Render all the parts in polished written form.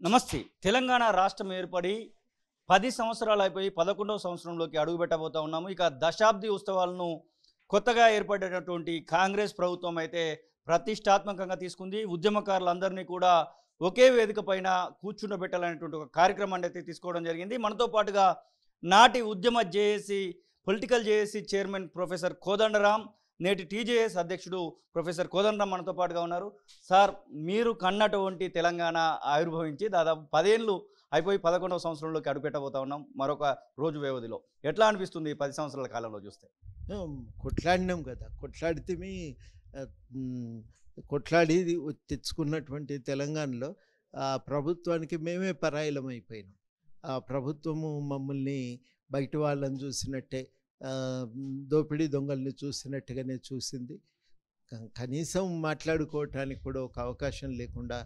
నమస్తే. తెలంగాణ రాష్ట్రం ఏర్పడి 10 సంవత్సరాలు అయిపోయి 11వ సంవత్సరంలోకి అడుగుపెట్టబోతా ఉన్నాము. ఇక దశాబ్ది ఉత్సవాలను కొత్తగా ఏర్పడినటువంటి కాంగ్రెస్ ప్రభుత్వం అయితే ప్రతిష్టాత్మకంగా తీసుకుంది. ఉద్యమకారులందరినీ కూడా ఒకే వేదిక పైన కూర్చుండబెట్టాలనేటువంటి ఒక కార్యక్రమాన్ని అయితే తీసుకోవడం జరిగింది. మనతో పాటుగా నాటి ఉద్యమ JAC political JAC chairman professor Kodandaram, నేటి టీజేఎస్ అధ్యక్షుడు ప్రొఫెసర్ కోదండరాం మనతో పాటుగా ఉన్నారు. సార్, మీరు కన్నటువంటి తెలంగాణ ఆవిర్భవించి దాదాపు 10 ఏళ్ళు అయిపోయి 11వ సంవత్సరంలోకి అడుగుపెట్టబోతా ఉన్నాం మరొక రోజు వ్యవధిలో. ఎట్లా అనిపిస్తుంది ఈ 10 సంవత్సరాల కాలంలో చూస్తే? కొట్లాడినాం కదా, కొట్లాడితే కొట్లాడి తెచ్చుకున్నటువంటి తెలంగాణలో ఆ ప్రభుత్వానికి మేమే పరాయిలం అయిపోయినాం. ఆ ప్రభుత్వము మమ్మల్ని బయట వాళ్ళని చూసినట్టే, దోపిడీ దొంగల్ని చూసినట్టుగానే చూసింది. కనీసం మాట్లాడుకోవటానికి కూడా ఒక అవకాశం లేకుండా,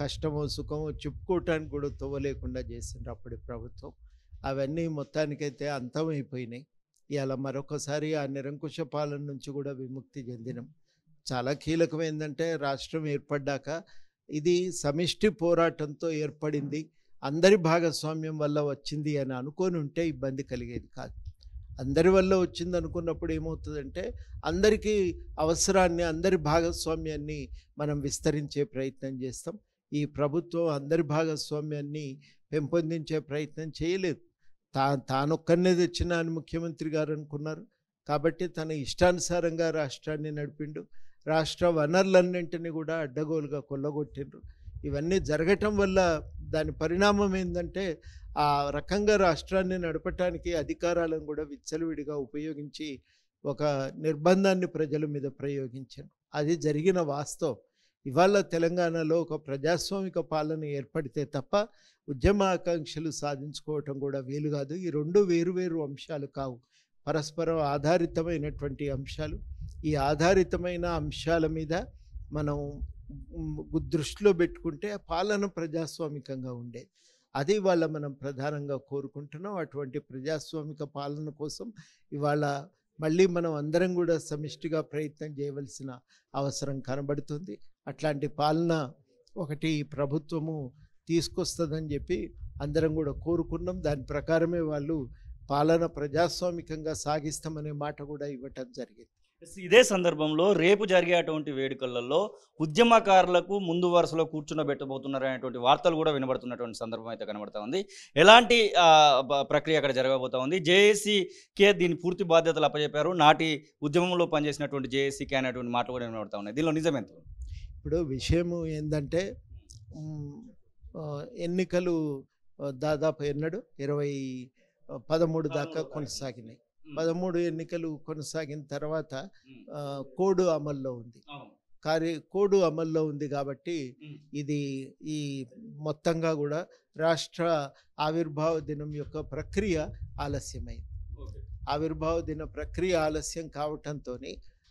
కష్టమో సుఖమో చెప్పుకోవటానికి కూడా తవ్వలేకుండా చేసిండ్రు అప్పటి ప్రభుత్వం. అవన్నీ మొత్తానికైతే అంతమైపోయినాయి. ఇవాళ మరొకసారి ఆ నిరంకుశ పాలన నుంచి కూడా విముక్తి చెందినాం. చాలా కీలకమైందంటే, రాష్ట్రం ఏర్పడ్డాక ఇది సమిష్టి పోరాటంతో ఏర్పడింది, అందరి భాగస్వామ్యం వల్ల వచ్చింది అని అనుకొని ఉంటే ఇబ్బంది కలిగేది కాదు. అందరి వల్ల వచ్చింది అనుకున్నప్పుడు ఏమవుతుందంటే, అందరికీ అవసరాన్ని, అందరి భాగస్వామ్యాన్ని మనం విస్తరించే ప్రయత్నం చేస్తాం. ఈ ప్రభుత్వం అందరి భాగస్వామ్యాన్ని పెంపొందించే ప్రయత్నం చేయలేదు. తానొక్కనే తెచ్చిన అని ముఖ్యమంత్రి గారు అనుకున్నారు. కాబట్టి తన ఇష్టానుసారంగా రాష్ట్రాన్ని నడిపిండు. రాష్ట్ర వనరులన్నింటినీ కూడా అడ్డగోలుగా కొల్లగొట్టిండ్రు. ఇవన్నీ జరగటం వల్ల దాని పరిణామం ఏంటంటే, ఆ రకంగా రాష్ట్రాన్ని నడపటానికి అధికారాలను కూడా విచ్చలవిడిగా ఉపయోగించి ఒక నిర్బంధాన్ని ప్రజల మీద ప్రయోగించారు. అది జరిగిన వాస్తవం. ఇవాళ తెలంగాణలో ఒక ప్రజాస్వామిక పాలన ఏర్పడితే తప్ప ఉద్యమ ఆకాంక్షలు సాధించుకోవటం కూడా వీలు కాదు. ఈ రెండు వేరువేరు అంశాలు కావు, పరస్పరం ఆధారితమైనటువంటి అంశాలు. ఈ ఆధారితమైన అంశాల మీద మనం దృష్టిలో పెట్టుకుంటే పాలన ప్రజాస్వామికంగా ఉండేది. అది ఇవాళ మనం ప్రధానంగా కోరుకుంటున్నాం. అటువంటి ప్రజాస్వామిక పాలన కోసం ఇవాళ మళ్ళీ మనం అందరం కూడా సమిష్టిగా ప్రయత్నం చేయవలసిన అవసరం కనబడుతుంది. అట్లాంటి పాలన ఒకటి ప్రభుత్వము తీసుకొస్తుందని చెప్పి అందరం కూడా కోరుకున్నాం. దాని ప్రకారమే వాళ్ళు పాలన ప్రజాస్వామికంగా సాగిస్తామనే మాట కూడా ఇవ్వటం జరిగింది. ఇదే సందర్భంలో రేపు జరిగేటువంటి వేడుకలలో ఉద్యమకారులకు ముందు వరుసలో కూర్చున్నబెట్టబోతున్నారు అనేటువంటి వార్తలు కూడా వినబడుతున్నటువంటి సందర్భం అయితే కనబడతా ఉంది. ఎలాంటి ప్రక్రియ అక్కడ జరగబోతా ఉంది? జేఏసీకే దీని పూర్తి బాధ్యతలు అప్పచెప్పారు, నాటి ఉద్యమంలో పనిచేసినటువంటి జేఏసీకే అనేటువంటి మాట కూడా వినబడతా ఉన్నాయి. దీనిలో నిజమేంత? ఇప్పుడు విషయము ఏంటంటే, ఎన్నికలు దాదాపు 13 దాకా కొనసాగినాయి. 13 ఎన్నికలు కొనసాగిన తర్వాత కోడ్ అమల్లో ఉంది. కోడ్ అమల్లో ఉంది కాబట్టి ఇది ఈ మొత్తంగా కూడా రాష్ట్ర ఆవిర్భావ దినం యొక్క ప్రక్రియ ఆలస్యమైంది. ఆవిర్భావ దిన ప్రక్రియ ఆలస్యం కావటంతో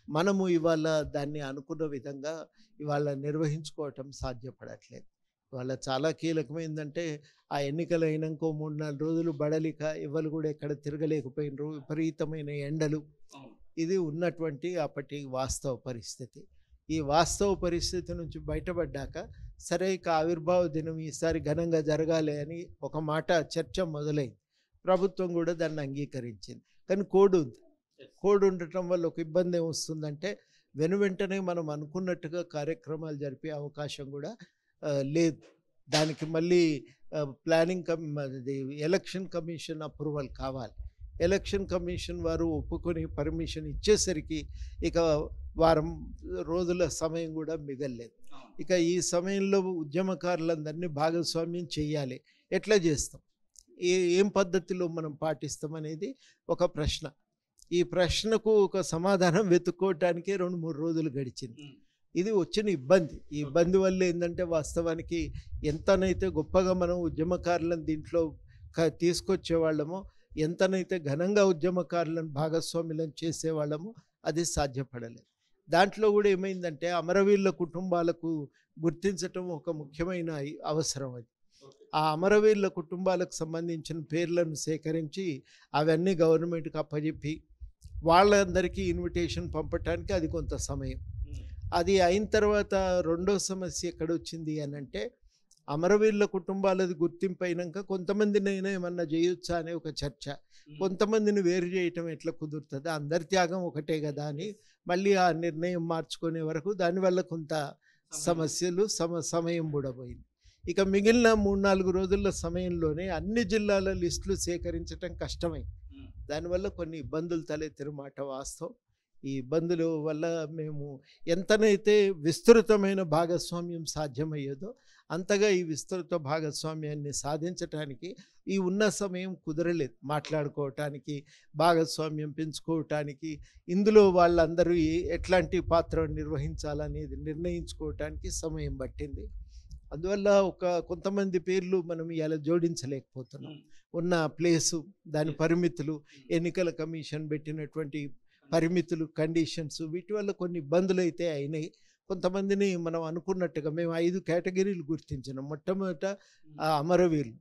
మనము ఇవాళ దాన్ని అనుకున్న విధంగా ఇవాళ నిర్వహించుకోవటం సాధ్యపడట్లేదు. ఇవాళ చాలా కీలకమైందంటే, ఆ ఎన్నికలు అయినాక 3-4 రోజులు బడలిక ఎవరు కూడా ఎక్కడ తిరగలేకపోయినరు, విపరీతమైన ఎండలు. ఇది ఉన్నటువంటి అప్పటి వాస్తవ పరిస్థితి. ఈ వాస్తవ పరిస్థితి నుంచి బయటపడ్డాక సరే ఇక ఆవిర్భావ దినం ఈసారి ఘనంగా జరగాలి అని ఒక మాట చర్చ మొదలైంది. ప్రభుత్వం కూడా దాన్ని అంగీకరించింది. కానీ కోడ్ ఉంది. కోడ్ ఉండటం వల్ల ఒక ఇబ్బంది ఏమొస్తుందంటే, వెంటనే మనం అనుకున్నట్టుగా కార్యక్రమాలు జరిపే అవకాశం కూడా లేదు. దానికి మళ్ళీ ప్లానింగ్ ఎలక్షన్ కమిషన్ అప్రూవల్ కావాలి. ఎలక్షన్ కమిషన్ వారు ఒప్పుకొని పర్మిషన్ ఇచ్చేసరికి ఇక వారం రోజుల సమయం కూడా మిగల్లేదు. ఇక ఈ సమయంలో ఉద్యమకారులందరినీ భాగస్వామ్యం చేయాలి. ఎట్లా చేస్తాం, ఏం పద్ధతిలో మనం పాటిస్తాం అనేది ఒక ప్రశ్న. ఈ ప్రశ్నకు ఒక సమాధానం వెతుక్కోవటానికి 2-3 రోజులు గడిచింది. ఇది వచ్చిన ఇబ్బంది. ఈ ఇబ్బంది వల్ల ఏంటంటే, వాస్తవానికి ఎంతనైతే గొప్పగా మనం ఉద్యమకారులను దీంట్లో తీసుకొచ్చేవాళ్ళమో, ఎంతనైతే ఘనంగా ఉద్యమకారులను భాగస్వామ్యం చేసేవాళ్ళమో అది సాధ్యపడలేదు. దాంట్లో కూడా ఏమైందంటే, అమరవీరుల కుటుంబాలకు గుర్తించటం ఒక ముఖ్యమైన అవసరం. అది ఆ అమరవీరుల కుటుంబాలకు సంబంధించిన పేర్లను సేకరించి అవన్నీ గవర్నమెంట్కి అప్పచెప్పి వాళ్ళందరికీ ఇన్విటేషన్ పంపటానికి అది కొంత సమయం. అది అయిన తర్వాత రెండో సమస్య ఎక్కడొచ్చింది అని అంటే, అమరవీరుల కుటుంబాలది గుర్తింపు అయినాక కొంతమందినైనా ఏమన్నా చేయొచ్చా అనే ఒక చర్చ, కొంతమందిని వేరు చేయటం ఎట్లా కుదురుతుంది, అందరి త్యాగం ఒకటే కదా అని మళ్ళీ ఆ నిర్ణయం మార్చుకునే వరకు దానివల్ల కొంత సమస్యలు సమయం కూడా పోయింది. ఇక మిగిలిన 3-4 రోజుల సమయంలోనే అన్ని జిల్లాల లిస్టులు సేకరించడం కష్టమైంది. దానివల్ల కొన్ని ఇబ్బందులు తలెత్తిన మాట వాస్తవం. ఈ ఇబ్బందుల వల్ల మేము ఎంతనైతే విస్తృతమైన భాగస్వామ్యం సాధ్యమయ్యేదో అంతగా ఈ విస్తృత భాగస్వామ్యాన్ని సాధించటానికి ఈ ఉన్న సమయం కుదరలేదు. మాట్లాడుకోవటానికి, భాగస్వామ్యం పెంచుకోవటానికి, ఇందులో వాళ్ళందరూ ఎట్లాంటి పాత్ర నిర్వహించాలనేది నిర్ణయించుకోవటానికి సమయం పట్టింది. అందువల్ల కొంతమంది పేర్లు మనం ఇలా జోడించలేకపోతున్నాం. ఉన్న ప్లేసు, దాని పరిమితులు, ఎన్నికల కమిషన్ పెట్టినటువంటి పరిమితులు, కండిషన్స్, వీటి వల్ల కొన్ని ఇబ్బందులు అయితే అయినాయి. కొంతమందిని మనం అనుకున్నట్టుగా మేము 5 కేటగిరీలు గుర్తించినాం. మొట్టమొదట అమరవీరులు,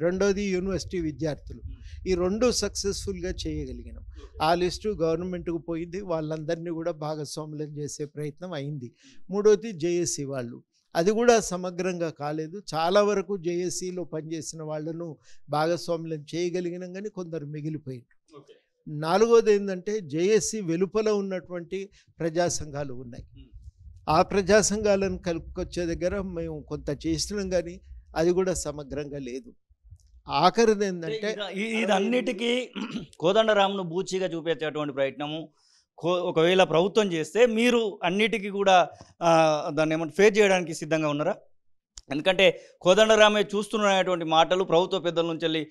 రెండోది యూనివర్సిటీ విద్యార్థులు. ఈ 2 సక్సెస్ఫుల్గా చేయగలిగినాం. ఆ లిస్టు గవర్నమెంట్కు పోయింది, వాళ్ళందరినీ కూడా భాగస్వాములను చేసే ప్రయత్నం అయింది. మూడోది జేఏసీ వాళ్ళు, అది కూడా సమగ్రంగా కాలేదు. చాలా వరకు జేఏసీలో పనిచేసిన వాళ్ళను భాగస్వాములను చేయగలిగినాం, కానీ కొందరు మిగిలిపోయింది. నాలుగోది ఏంటంటే జేఏసీ వెలుపల ఉన్నటువంటి ప్రజా సంఘాలు ఉన్నాయి. ఆ ప్రజా సంఘాలను కలుపుకొచ్చే దగ్గర మేము కొంత చేసినాం, కానీ అది కూడా సమగ్రంగా లేదు. ఆఖరిది ఏంటంటే ఇదన్నిటికీ కోదండరాంను బూచిగా చూపేటటువంటి ప్రయత్నము ఒకవేళ ప్రభుత్వం చేస్తే మీరు అన్నిటికీ కూడా దాన్ని ఏమంటే ఫేస్ చేయడానికి సిద్ధంగా ఉన్నారా? ఎందుకంటే కోదండరామే చూస్తున్నటువంటి మాటలు ప్రభుత్వ పెద్దల నుంచి వెళ్ళి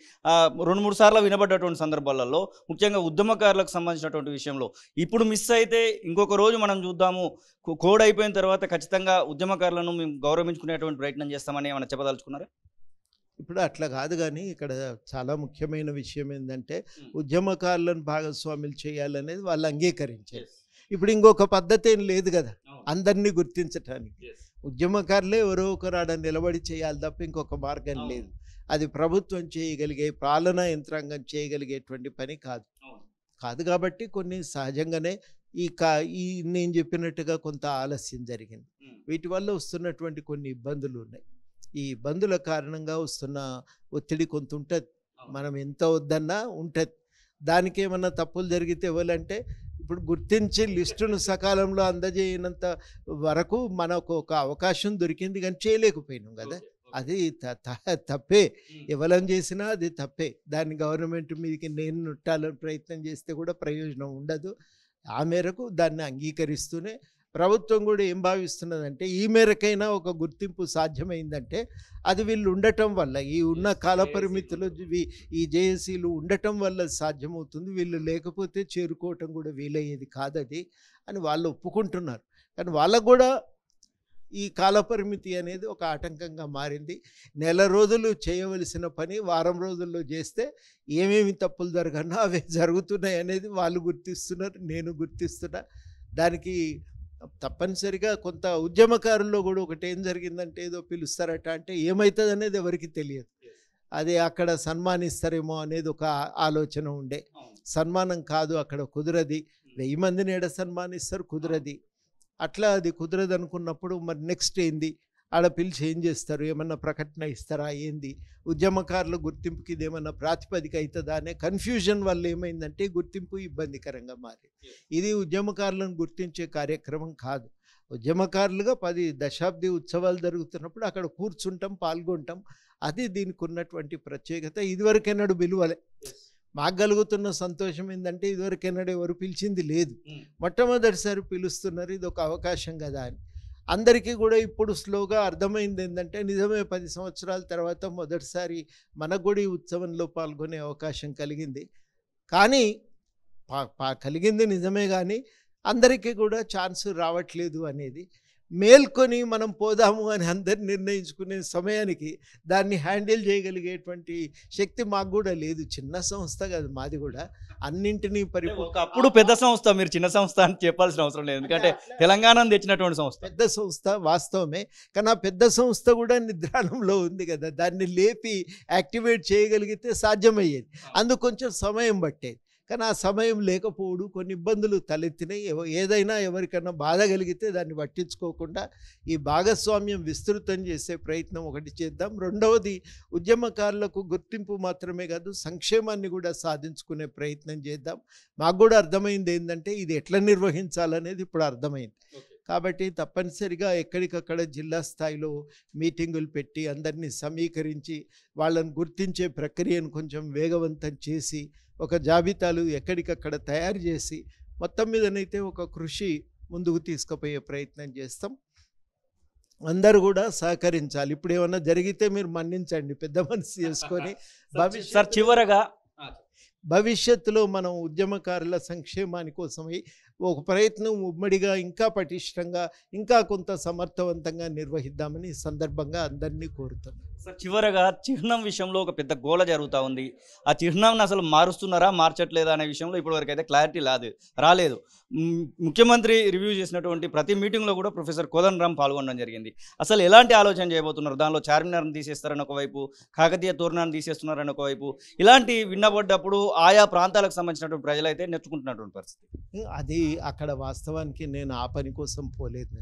2-3 సార్లు వినబడ్డటువంటి సందర్భాలలో, ముఖ్యంగా ఉద్యమకారులకు సంబంధించినటువంటి విషయంలో ఇప్పుడు మిస్ అయితే ఇంకొక రోజు మనం చూద్దాము, కోడ్ అయిపోయిన తర్వాత ఖచ్చితంగా ఉద్యమకారులను మేము గౌరవించుకునేటువంటి ప్రయత్నం చేస్తామని ఏమైనా చెప్పదలుచుకున్నారా? ఇప్పుడు అట్లా కాదు, కానీ ఇక్కడ చాలా ముఖ్యమైన విషయం ఏంటంటే ఉద్యమకారులను భాగస్వాములు చేయాలనేది వాళ్ళు అంగీకరించారు. ఇప్పుడు ఇంకొక పద్ధతి ఏం లేదు కదా అందరినీ గుర్తించటానికి. ఉద్యమకారులే ఎవరో ఒకరు ఆడ నిలబడి చేయాలి తప్ప ఇంకొక మార్గం లేదు. అది ప్రభుత్వం చేయగలిగే, పాలనా యంత్రాంగం చేయగలిగేటువంటి పని కాదు. కాబట్టి కొన్ని సహజంగానే ఈ నేను చెప్పినట్టుగా కొంత ఆలస్యం జరిగింది. వీటి వల్ల వస్తున్నటువంటి కొన్ని ఇబ్బందులు ఉన్నాయి. ఈ ఇబ్బందుల కారణంగా వస్తున్న ఒత్తిడి కొంత ఉంటుంది. మనం ఎంత వద్దన్నా ఉంటుంది. దానికి ఏమన్నా తప్పులు జరిగితే ఎవరంటే ఇప్పుడు గుర్తించి లిస్టును సకాలంలో అందజేయనంత వరకు మనకు ఒక అవకాశం దొరికింది, కానీ చేయలేకపోయినాం కదా. అది తప్పే. ఎవరం చేసినా అది తప్పే. దాన్ని గవర్నమెంట్ మీదకి నేను నెట్టాలని ప్రయత్నం చేస్తే కూడా ప్రయోజనం ఉండదు. ఆ మేరకు దాన్ని అంగీకరిస్తూనే ప్రభుత్వం కూడా ఏం భావిస్తున్నదంటే ఈ మేరకైనా ఒక గుర్తింపు సాధ్యమైందంటే అది వీళ్ళు ఉండటం వల్ల, ఈ ఉన్న కాల పరిమితులు ఈ జేఏసీలు ఉండటం వల్ల సాధ్యమవుతుంది. వీళ్ళు లేకపోతే చేరుకోవటం కూడా వీలయ్యేది కాదది అని వాళ్ళు ఒప్పుకుంటున్నారు. కానీ వాళ్ళకు కూడా ఈ కాలపరిమితి అనేది ఒక ఆటంకంగా మారింది. నెల రోజులు చేయవలసిన పని వారం రోజుల్లో చేస్తే ఏమేమి తప్పులు జరగనో అవి జరుగుతున్నాయి అనేది వాళ్ళు గుర్తిస్తున్నారు, నేను గుర్తిస్తున్నా. దానికి తప్పనిసరిగా కొంత ఉద్యమకారుల్లో కూడా ఒకటి ఏం జరిగిందంటే ఏదో పిలుస్తారట అంటే ఏమవుతుంది అనేది ఎవరికి తెలియదు. అది అక్కడ సన్మానిస్తారేమో అనేది ఒక ఆలోచన ఉండే. సన్మానం కాదు, అక్కడ కుదరది. 1000 మందిని ఏడ సన్మానిస్తారు, కుదరది. అట్లా అది కుదరదు అనుకున్నప్పుడు మరి నెక్స్ట్ ఏంది, ఆడ పిలిచి ఏం చేస్తారు, ఏమన్నా ప్రకటన ఇస్తారా, ఏంది ఉద్యమకారుల గుర్తింపుకి ఇది ఏమన్నా ప్రాతిపదిక అవుతుందా అనే కన్ఫ్యూజన్ వల్ల ఏమైందంటే గుర్తింపు ఇబ్బందికరంగా మారింది. ఇది ఉద్యమకారులను గుర్తించే కార్యక్రమం కాదు. ఉద్యమకారులుగా 10 దశాబ్ది ఉత్సవాలు జరుగుతున్నప్పుడు అక్కడ కూర్చుంటాం, పాల్గొంటాం. అది దీనికి ఉన్నటువంటి ప్రత్యేకత. ఇదివరకెన్నడూ విలువలే. మాకు కలుగుతున్న సంతోషం ఏంటంటే ఇదివరకెన్నడూ ఎవరు పిలిచింది లేదు, మొట్టమొదటిసారి పిలుస్తున్నారు. ఇది ఒక అవకాశం కదా అని అందరికీ కూడా ఇప్పుడు స్లోగా అర్థమైంది. ఏంటంటే నిజమే 10 సంవత్సరాల తర్వాత మొదటిసారి మనకు కూడా ఈ ఉత్సవంలో పాల్గొనే అవకాశం కలిగింది. కానీ కలిగింది నిజమే, కానీ అందరికీ కూడా ఛాన్స్ రావట్లేదు అనేది మేల్కొని మనం పోదాము అని అందరు నిర్ణయించుకునే సమయానికి దాన్ని హ్యాండిల్ చేయగలిగేటువంటి శక్తి మాకు కూడా లేదు. చిన్న సంస్థ కాదు మాది కూడా, అన్నింటినీ అప్పుడు పెద్ద సంస్థ, మీరు చిన్న సంస్థ అని చెప్పాల్సిన అవసరం లేదు, ఎందుకంటే తెలంగాణ తెచ్చినటువంటి సంస్థ పెద్ద సంస్థ వాస్తవమే. కానీ ఆ పెద్ద సంస్థ కూడా నిద్రాణంలో ఉంది కదా, దాన్ని లేపి యాక్టివేట్ చేయగలిగితే సాధ్యమయ్యేది. అందుకు కొంచెం సమయం పట్టేది. కానీ ఆ సమయం లేకపోవడు, కొన్ని ఇబ్బందులు తలెత్తినాయి. ఏదైనా ఎవరికన్నా బాధ కలిగితే దాన్ని పట్టించుకోకుండా ఈ భాగస్వామ్యం విస్తృతం చేసే ప్రయత్నం ఒకటి చేద్దాం. రెండవది, ఉద్యమకారులకు గుర్తింపు మాత్రమే కాదు, సంక్షేమాన్ని కూడా సాధించుకునే ప్రయత్నం చేద్దాం. మాకు కూడా అర్థమైంది ఏంటంటే ఇది ఎట్లా నిర్వహించాలనేది ఇప్పుడు అర్థమైంది. కాబట్టి తప్పనిసరిగా ఎక్కడికక్కడ జిల్లా స్థాయిలో మీటింగులు పెట్టి అందరినీ సమీకరించి వాళ్ళని గుర్తించే ప్రక్రియను కొంచెం వేగవంతం చేసి ఒక జాబితాలు ఎక్కడికక్కడ తయారు చేసి మొత్తం మీదనైతే ఒక కృషి ముందుకు తీసుకుపోయే ప్రయత్నం చేస్తాం. అందరూ కూడా సహకరించాలి. ఇప్పుడు ఏమన్నా జరిగితే మీరు మన్నించండి, పెద్ద మనసు చేసుకొని. సార్ చివరగా భవిష్యత్తులో మనం ఉద్యమకారుల సంక్షేమాని కోసమై ఒక ప్రయత్నం ఉమ్మడిగా ఇంకా పటిష్టంగా ఇంకా కొంత సమర్థవంతంగా నిర్వహిద్దామని ఈ సందర్భంగా అందరినీ కోరుతున్నాను. సార్ చివరగా చిహ్నం విషయంలో ఒక పెద్ద గోల జరుగుతూ ఉంది. ఆ చిహ్నాన్ని అసలు మారుస్తున్నారా మార్చట్లేదా అనే విషయంలో ఇప్పటివరకు అయితే క్లారిటీ రాలేదు. ముఖ్యమంత్రి రివ్యూ చేసినటువంటి ప్రతి మీటింగ్లో కూడా ప్రొఫెసర్ కోదండరాం పాల్గొనడం జరిగింది. అసలు ఎలాంటి ఆలోచన చేయబోతున్నారు? దానిలో చార్మినార్ని తీసేస్తారని ఒకవైపు, కాకతీయ తోరణాన్ని తీసేస్తున్నారని ఒకవైపు, ఇలాంటి విన్నబడ్డప్పుడు ఆయా ప్రాంతాలకు సంబంధించినటువంటి ప్రజలైతే నెచ్చుకుంటున్నటువంటి పరిస్థితి. అది అక్కడ వాస్తవానికి నేను ఆ పని కోసం పోలేదు.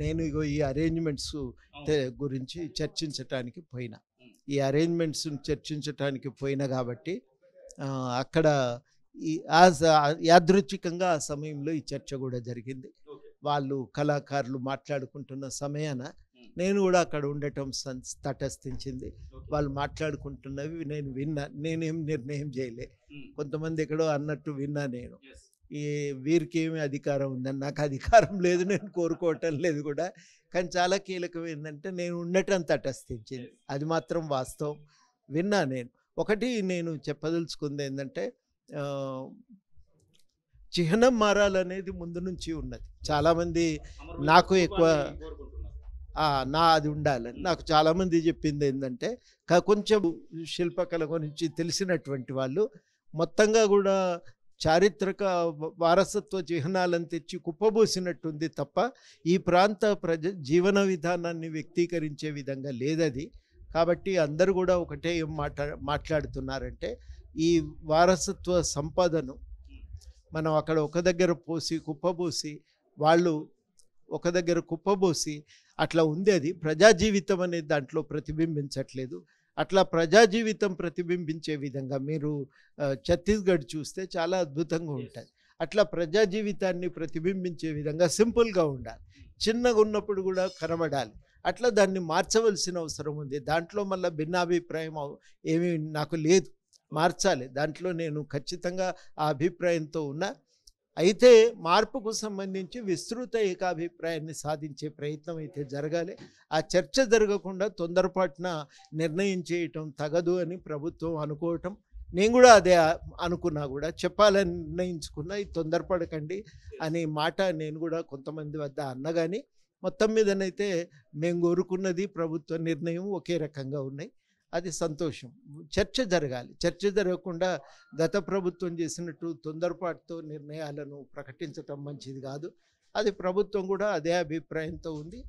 నేను ఇగో ఈ అరేంజ్మెంట్స్ గురించి చర్చించటానికి పోయినా, ఈ అరేంజ్మెంట్స్ని చర్చించటానికి పోయినా కాబట్టి అక్కడ యాదృచ్ఛికంగా ఆ సమయంలో ఈ చర్చ కూడా జరిగింది. వాళ్ళు కళాకారులు మాట్లాడుకుంటున్న సమయాన నేను కూడా అక్కడ ఉండటం తటస్థించింది. వాళ్ళు మాట్లాడుకుంటున్నవి నేను విన్నా. నేనేం నిర్ణయం చేయలే. కొంతమంది ఎక్కడో అన్నట్టు విన్నా. నేను వీరికి ఏమి అధికారం ఉందని, నాకు అధికారం లేదు, నేను కోరుకోవటం లేదు కూడా. కానీ చాలా కీలకం ఏంటంటే నేను ఉండటం తటస్థించింది. అది మాత్రం వాస్తవం. విన్నా నేను. ఒకటి నేను చెప్పదలుచుకుంది ఏంటంటే చిహ్నం మారాలనేది ముందు నుంచి ఉన్నది. చాలామంది నాకు ఎక్కువ అది ఉండాలని నాకు చాలామంది చెప్పింది ఏంటంటే కొంచెం శిల్పకళ గురించి తెలిసినటువంటి వాళ్ళు మొత్తంగా కూడా చారిత్రక వారసత్వ చిహ్నాలను తెచ్చి కుప్పబోసినట్టుంది తప్ప ఈ ప్రాంత జీవన విధానాన్ని వ్యక్తీకరించే విధంగా లేదది. కాబట్టి అందరూ కూడా ఒకటే ఏం మాట్లాడుతున్నారంటే ఈ వారసత్వ సంపదను మనం అక్కడ ఒక దగ్గర కుప్పబోసి వాళ్ళు ఒక దగ్గర కుప్పబోసి అట్లా ఉంది. అది ప్రజా జీవితం అనేది దాంట్లో ప్రతిబింబించట్లేదు. అట్లా ప్రజా జీవితం ప్రతిబింబించే విధంగా మీరు ఛత్తీస్గఢ్ చూస్తే చాలా అద్భుతంగా ఉంటుంది. అట్లా ప్రజా జీవితాన్ని ప్రతిబింబించే విధంగా సింపుల్గా ఉండాలి, చిన్నగా ఉన్నప్పుడు కూడా కనబడాలి. అట్లా దాన్ని మార్చవలసిన అవసరం ఉంది. దాంట్లో మళ్ళీ భిన్నాభిప్రాయం ఏమీ నాకు లేదు, మార్చాలి. దాంట్లో నేను ఖచ్చితంగా ఆ అభిప్రాయంతో ఉన్నా. అయితే మార్పుకు సంబంధించి విస్తృత ఏకాభిప్రాయాన్ని సాధించే ప్రయత్నం అయితే జరగాలి. ఆ చర్చ జరగకుండా తొందరపాటున నిర్ణయం చేయటం తగదు అని ప్రభుత్వం అనుకోవటం, నేను కూడా అదే అనుకున్నా, కూడా చెప్పాలని నిర్ణయించుకున్నా. ఇది తొందరపడకండి అనే మాట నేను కూడా కొంతమంది వద్ద అన్నగాని మొత్తం మీదనైతే మేము కోరుకున్నది ప్రభుత్వ నిర్ణయం ఒకే రకంగా ఉన్నాయి. అది సంతోషం. చర్చ జరగాలి. చర్చ జరగకుండా గత ప్రభుత్వం చేసినట్టు తొందరపాటుతో నిర్ణయాలను ప్రకటించటం మంచిది కాదు. అది ప్రభుత్వం కూడా అదే అభిప్రాయంతో ఉంది.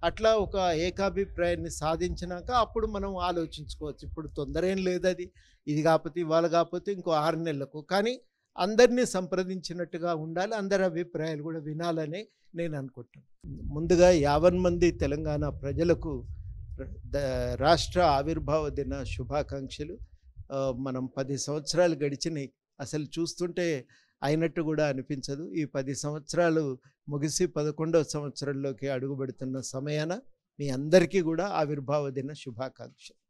అట్లా ఒక ఏకాభిప్రాయాన్ని సాధించినాక అప్పుడు మనం ఆలోచించుకోవచ్చు. ఇప్పుడు తొందర ఏం లేదు. ఇది కాకపోతే ఇవాళ కాకపోతే ఇంకో 6 నెలలకు, కానీ అందరినీ సంప్రదించినట్టుగా ఉండాలి. అందరి అభిప్రాయాలు కూడా వినాలని నేను అనుకుంటాను. ముందుగా 50 మంది తెలంగాణ ప్రజలకు రాష్ట్ర ఆవిర్భావ దిన శుభాకాంక్షలు. మనం 10 సంవత్సరాలు గడిచినాయి, అసలు చూస్తుంటే అయినట్టు కూడా అనిపించదు. ఈ 10 సంవత్సరాలు ముగిసి 11వ సంవత్సరంలోకి అడుగుపెడుతున్న సమయాన మీ అందరికీ కూడా ఆవిర్భావ దిన శుభాకాంక్షలు.